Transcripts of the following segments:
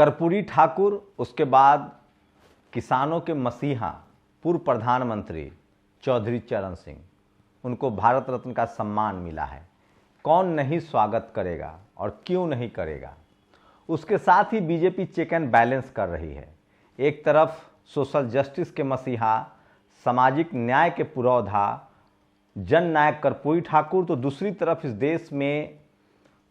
कर्पूरी ठाकुर, उसके बाद किसानों के मसीहा पूर्व प्रधानमंत्री चौधरी चरण सिंह, उनको भारत रत्न का सम्मान मिला है। कौन नहीं स्वागत करेगा और क्यों नहीं करेगा। उसके साथ ही बीजेपी चेक एंड बैलेंस कर रही है। एक तरफ सोशल जस्टिस के मसीहा, सामाजिक न्याय के पुरोधा जन नायक कर्पूरी ठाकुर, तो दूसरी तरफ इस देश में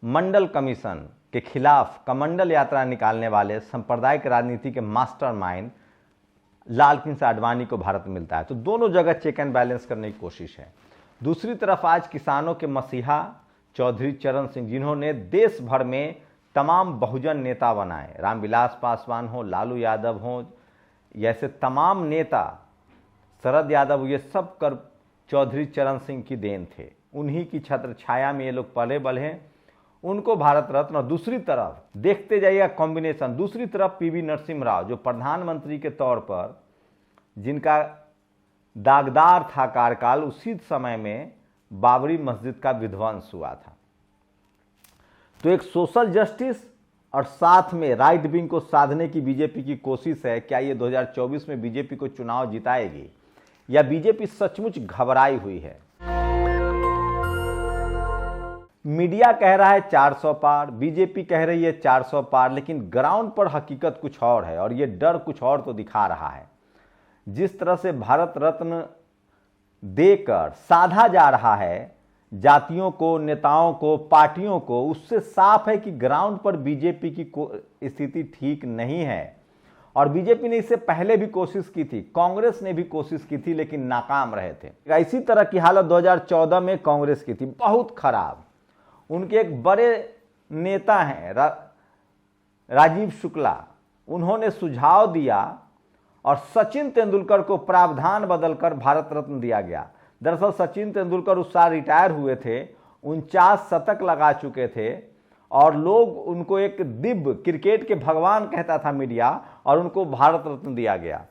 मंडल कमीशन के खिलाफ कमंडल यात्रा निकालने वाले सांप्रदायिक राजनीति के मास्टरमाइंड लाल कृष्ण आडवाणी को भारत मिलता है। तो दोनों जगह चेक एंड बैलेंस करने की कोशिश है। दूसरी तरफ आज किसानों के मसीहा चौधरी चरण सिंह, जिन्होंने देश भर में तमाम बहुजन नेता बनाए, रामविलास पासवान हो, लालू यादव हो, जैसे तमाम नेता, शरद यादव, ये सब कर चौधरी चरण सिंह की देन थे। उन्हीं की छत्र छाया में ये लोग पले बले हैं, उनको भारत रत्न। और दूसरी तरफ देखते जाइएगा कॉम्बिनेशन, दूसरी तरफ पीवी नरसिम्हा राव, जो प्रधानमंत्री के तौर पर जिनका दागदार था कार्यकाल, उसी समय में बाबरी मस्जिद का विध्वंस हुआ था। तो एक सोशल जस्टिस और साथ में राइट विंग को साधने की बीजेपी की कोशिश है। क्या ये 2024 में बीजेपी को चुनाव जिताएगी या बीजेपी सचमुच घबराई हुई है। मीडिया कह रहा है 400 पार, बीजेपी कह रही है 400 पार, लेकिन ग्राउंड पर हकीकत कुछ और है और ये डर कुछ और तो दिखा रहा है। जिस तरह से भारत रत्न देकर साधा जा रहा है जातियों को, नेताओं को, पार्टियों को, उससे साफ है कि ग्राउंड पर बीजेपी की स्थिति ठीक नहीं है। और बीजेपी ने इससे पहले भी कोशिश की थी, कांग्रेस ने भी कोशिश की थी, लेकिन नाकाम रहे थे। इसी तरह की हालत 2014 में कांग्रेस की थी, बहुत खराब। उनके एक बड़े नेता हैं राजीव शुक्ला, उन्होंने सुझाव दिया और सचिन तेंदुलकर को प्रावधान बदलकर भारत रत्न दिया गया। दरअसल सचिन तेंदुलकर उस साल रिटायर हुए थे, 49 शतक लगा चुके थे और लोग उनको एक दिव्य क्रिकेट के भगवान कहता था मीडिया, और उनको भारत रत्न दिया गया।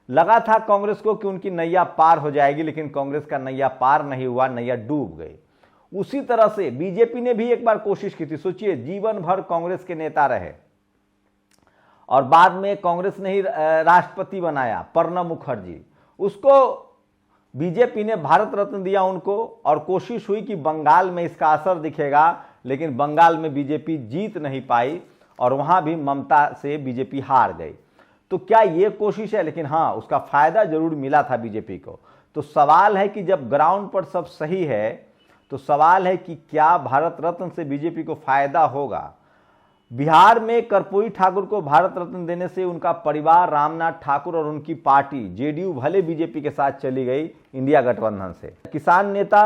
लगा था कांग्रेस को कि उनकी नैया पार हो जाएगी, लेकिन कांग्रेस का नैया पार नहीं हुआ, नैया डूब गई। उसी तरह से बीजेपी ने भी एक बार कोशिश की थी। सोचिए, जीवन भर कांग्रेस के नेता रहे और बाद में कांग्रेस ने ही राष्ट्रपति बनाया प्रणब मुखर्जी, उसको बीजेपी ने भारत रत्न दिया उनको, और कोशिश हुई कि बंगाल में इसका असर दिखेगा, लेकिन बंगाल में बीजेपी जीत नहीं पाई और वहां भी ममता से बीजेपी हार गई। तो क्या ये कोशिश है, लेकिन हाँ, उसका फायदा जरूर मिला था बीजेपी को। तो सवाल है कि जब ग्राउंड पर सब सही है, तो सवाल है कि क्या भारत रत्न से बीजेपी को फायदा होगा। बिहार में कर्पूरी ठाकुर को भारत रत्न देने से उनका परिवार, रामनाथ ठाकुर और उनकी पार्टी जेडीयू भले बीजेपी के साथ चली गई इंडिया गठबंधन से। किसान नेता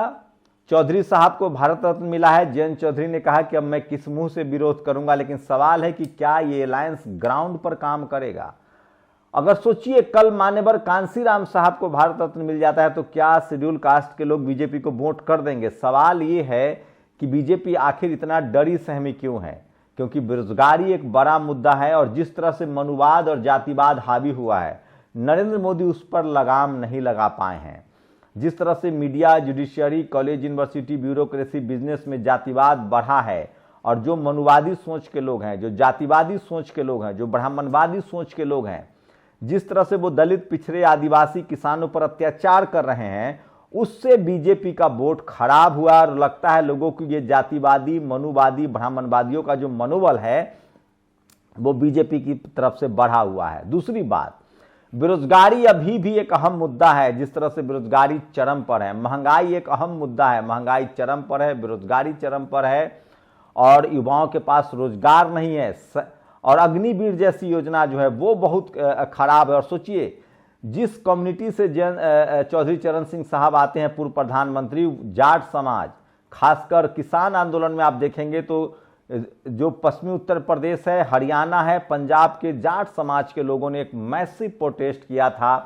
चौधरी साहब को भारत रत्न मिला है। जयंत चौधरी ने कहा कि अब मैं किस मुंह से विरोध करूंगा, लेकिन सवाल है कि क्या ये अलायंस ग्राउंड पर काम करेगा। अगर सोचिए, कल मान्यवर कांसीराम साहब को भारत रत्न मिल जाता है तो क्या शेड्यूल कास्ट के लोग बीजेपी को वोट कर देंगे। सवाल ये है कि बीजेपी आखिर इतना डरी सहमी क्यों है, क्योंकि बेरोजगारी एक बड़ा मुद्दा है और जिस तरह से मनुवाद और जातिवाद हावी हुआ है, नरेंद्र मोदी उस पर लगाम नहीं लगा पाए हैं। जिस तरह से media, judiciary, college, university, bureaucracy, business में जातिवाद बढ़ा है और जो मनुवादी सोच के लोग हैं, जो जातिवादी सोच के लोग हैं, जो ब्राह्मणवादी सोच के लोग हैं, जिस तरह से वो दलित, पिछड़े, आदिवासी, किसानों पर अत्याचार कर रहे हैं, उससे बीजेपी का वोट खराब हुआ और लगता है लोगों को ये जातिवादी, मनुवादी, ब्राह्मणवादियों का जो मनोबल है वो बीजेपी की तरफ से बढ़ा हुआ है। दूसरी बात, बेरोजगारी अभी भी एक अहम मुद्दा है। जिस तरह से बेरोजगारी चरम पर है, महंगाई एक अहम मुद्दा है, महंगाई चरम पर है, बेरोजगारी चरम पर है और युवाओं के पास रोजगार नहीं है। और अग्निवीर जैसी योजना जो है वो बहुत खराब है। और सोचिए, जिस कम्युनिटी से चौधरी चरण सिंह साहब आते हैं, पूर्व प्रधानमंत्री, जाट समाज, खासकर किसान आंदोलन में आप देखेंगे तो जो पश्चिमी उत्तर प्रदेश है, हरियाणा है, पंजाब के जाट समाज के लोगों ने एक मैसिव प्रोटेस्ट किया था।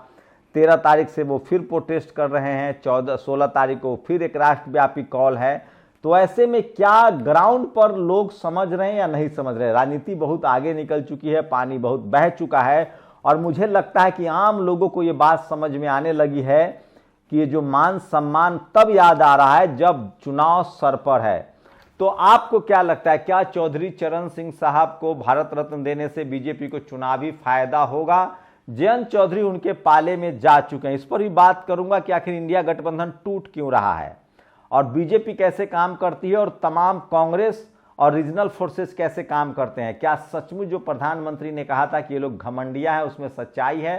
13 तारीख से वो फिर प्रोटेस्ट कर रहे हैं, 16 तारीख को फिर एक राष्ट्रव्यापी कॉल है। तो ऐसे में क्या ग्राउंड पर लोग समझ रहे हैं या नहीं समझ रहे हैं। राजनीति बहुत आगे निकल चुकी है, पानी बहुत बह चुका है और मुझे लगता है कि आम लोगों को ये बात समझ में आने लगी है कि ये जो मान सम्मान तब याद आ रहा है जब चुनाव सर पर है। तो आपको क्या लगता है, क्या चौधरी चरण सिंह साहब को भारत रत्न देने से बीजेपी को चुनावी फायदा होगा? जयंत चौधरी उनके पाले में जा चुके हैं, इस पर भी बात करूंगा कि आखिर इंडिया गठबंधन टूट क्यों रहा है और बीजेपी कैसे काम करती है और तमाम कांग्रेस और रीजनल फोर्सेस कैसे काम करते हैं। क्या सचमुच जो प्रधानमंत्री ने कहा था कि ये लोग घमंडिया है उसमें सच्चाई है?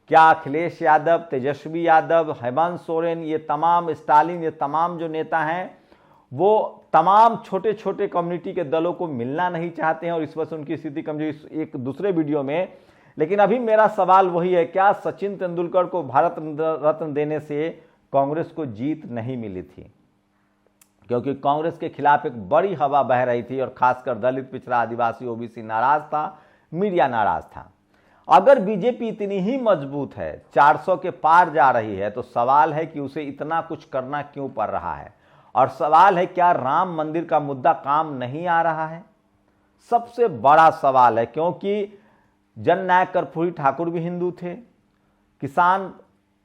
क्या अखिलेश यादव, तेजस्वी यादव, हेमंत सोरेन, ये तमाम स्टालिन, ये तमाम जो नेता हैं वो तमाम छोटे छोटे कम्युनिटी के दलों को मिलना नहीं चाहते हैं और इस वजह से उनकी स्थिति कमजोर, एक दूसरे वीडियो में। लेकिन अभी मेरा सवाल वही है, क्या सचिन तेंदुलकर को भारत रत्न देने से कांग्रेस को जीत नहीं मिली थी? क्योंकि कांग्रेस के खिलाफ एक बड़ी हवा बह रही थी और खासकर दलित, पिछड़ा, आदिवासी, ओबीसी नाराज था, मीडिया नाराज था। अगर बीजेपी इतनी ही मजबूत है, 400 के पार जा रही है, तो सवाल है कि उसे इतना कुछ करना क्यों पड़ रहा है? और सवाल है, क्या राम मंदिर का मुद्दा काम नहीं आ रहा है? सबसे बड़ा सवाल है, क्योंकि जननायक कर्पूरी ठाकुर भी हिंदू थे, किसान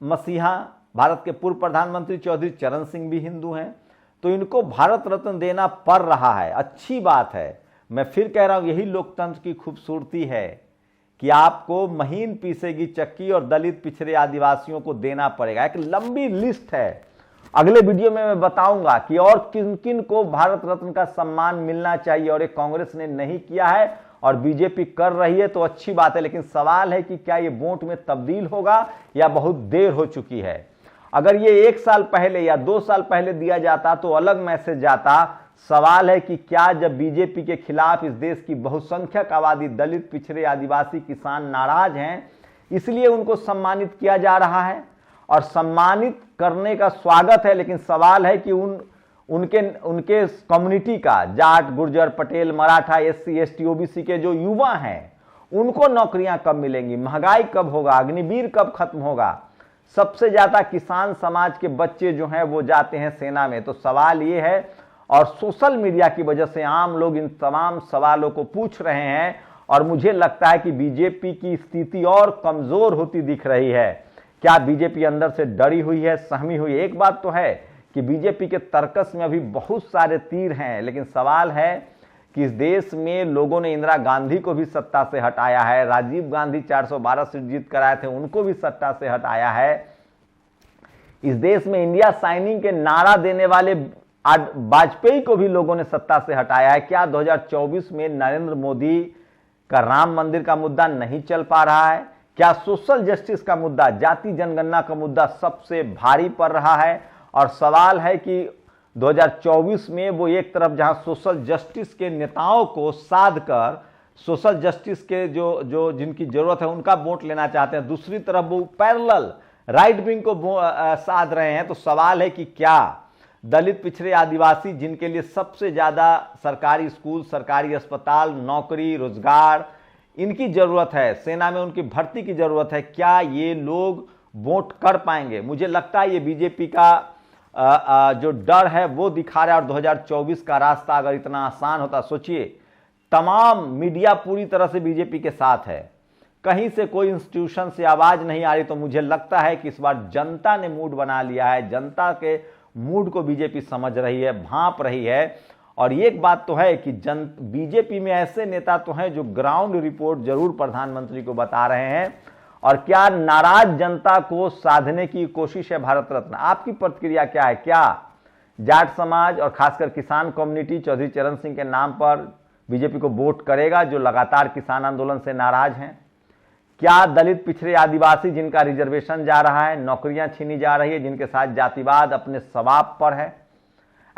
मसीहा भारत के पूर्व प्रधानमंत्री चौधरी चरण सिंह भी हिंदू हैं, तो इनको भारत रत्न देना पड़ रहा है। अच्छी बात है, मैं फिर कह रहा हूं, यही लोकतंत्र की खूबसूरती है कि आपको महीन पीसेगी चक्की और दलित, पिछड़े, आदिवासियों को देना पड़ेगा। एक लंबी लिस्ट है, अगले वीडियो में मैं बताऊंगा कि और किन किन को भारत रत्न का सम्मान मिलना चाहिए और ये कांग्रेस ने नहीं किया है और बीजेपी कर रही है, तो अच्छी बात है। लेकिन सवाल है कि क्या ये वोट में तब्दील होगा या बहुत देर हो चुकी है? अगर ये 1 साल पहले या 2 साल पहले दिया जाता तो अलग मैसेज जाता। सवाल है कि क्या जब बीजेपी के खिलाफ इस देश की बहुसंख्यक आबादी, दलित, पिछड़े, आदिवासी, किसान नाराज हैं, इसलिए उनको सम्मानित किया जा रहा है और सम्मानित करने का स्वागत है। लेकिन सवाल है कि उनके कम्युनिटी का, Jat, Gurjar, Patel, Maratha, SC, ST, OBC के जो युवा हैं, उनको नौकरियां कब मिलेंगी? महंगाई कब होगा? अग्निवीर कब खत्म होगा? सबसे ज्यादा किसान समाज के बच्चे जो हैं वो जाते हैं सेना में। तो सवाल ये है, और सोशल मीडिया की वजह से आम लोग इन तमाम सवालों को पूछ रहे हैं और मुझे लगता है कि बीजेपी की स्थिति और कमजोर होती दिख रही है। क्या बीजेपी अंदर से डरी हुई है, सहमी हुई है? एक बात तो है कि बीजेपी के तर्कस में अभी बहुत सारे तीर हैं, लेकिन सवाल है कि इस देश में लोगों ने इंदिरा गांधी को भी सत्ता से हटाया है, राजीव गांधी 412 सीट जीत कर आए थे, उनको भी सत्ता से हटाया है। इस देश में इंडिया साइनिंग के नारा देने वाले वाजपेयी को भी लोगों ने सत्ता से हटाया है। क्या 2024 में नरेंद्र मोदी का राम मंदिर का मुद्दा नहीं चल पा रहा है? क्या सोशल जस्टिस का मुद्दा, जाति जनगणना का मुद्दा सबसे भारी पड़ रहा है? और सवाल है कि 2024 में वो एक तरफ जहां सोशल जस्टिस के नेताओं को साध कर सोशल जस्टिस के जो जिनकी जरूरत है उनका वोट लेना चाहते हैं, दूसरी तरफ वो पैरेलल राइट विंग को साध रहे हैं। तो सवाल है कि क्या दलित, पिछड़े, आदिवासी, जिनके लिए सबसे ज्यादा सरकारी स्कूल, सरकारी अस्पताल, नौकरी, रोजगार इनकी जरूरत है, सेना में उनकी भर्ती की जरूरत है, क्या ये लोग वोट कर पाएंगे? मुझे लगता है ये बीजेपी का जो डर है वो दिखा रहा है। और 2024 का रास्ता अगर इतना आसान होता, सोचिए, तमाम मीडिया पूरी तरह से बीजेपी के साथ है, कहीं से कोई इंस्टीट्यूशन से आवाज नहीं आ रही, तो मुझे लगता है कि इस बार जनता ने मूड बना लिया है, जनता के मूड को बीजेपी समझ रही है, भांप रही है। और एक बात तो है कि बीजेपी में ऐसे नेता तो हैं जो ग्राउंड रिपोर्ट जरूर प्रधानमंत्री को बता रहे हैं। और क्या नाराज जनता को साधने की कोशिश है भारत रत्न? आपकी प्रतिक्रिया क्या है? क्या जाट समाज और खासकर किसान कम्युनिटी चौधरी चरण सिंह के नाम पर बीजेपी को वोट करेगा, जो लगातार किसान आंदोलन से नाराज हैं? क्या दलित, पिछड़े, आदिवासी, जिनका रिजर्वेशन जा रहा है, नौकरियां छीनी जा रही है, जिनके साथ जातिवाद अपने सवाब पर है,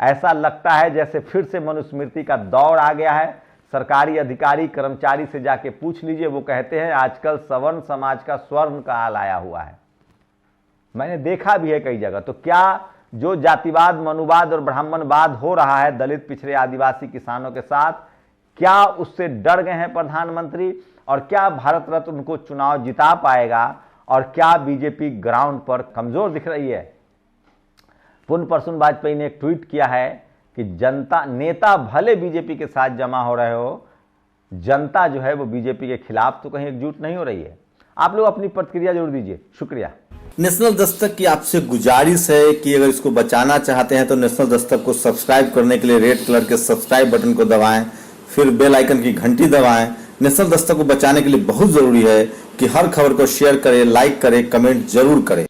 ऐसा लगता है जैसे फिर से मनुस्मृति का दौर आ गया है? सरकारी अधिकारी, कर्मचारी से जाके पूछ लीजिए, वो कहते हैं आजकल सवर्ण समाज का स्वर्ण काल आया हुआ है। मैंने देखा भी है कई जगह। तो क्या जो जातिवाद, मनुवाद और ब्राह्मणवाद हो रहा है दलित, पिछड़े, आदिवासी, किसानों के साथ, क्या उससे डर गए हैं प्रधानमंत्री? और क्या भारत रत्न उनको चुनाव जिता पाएगा? और क्या बीजेपी ग्राउंड पर कमजोर दिख रही है? पुण्य प्रसून वाजपेयी ने एक ट्वीट किया है कि जनता, नेता भले बीजेपी के साथ जमा हो रहे हो, जनता जो है वो बीजेपी के खिलाफ तो कहीं एकजुट नहीं हो रही है। आप लोग अपनी प्रतिक्रिया जरूर दीजिए। शुक्रिया। नेशनल दस्तक की आपसे गुजारिश है कि अगर इसको बचाना चाहते हैं तो नेशनल दस्तक को सब्सक्राइब करने के लिए रेड कलर के सब्सक्राइब बटन को दबाएं, फिर बेल आइकन की घंटी दबाएं। नेशनल दस्तक को बचाने के लिए बहुत ज़रूरी है कि हर खबर को शेयर करें, लाइक करें, कमेंट जरूर करें।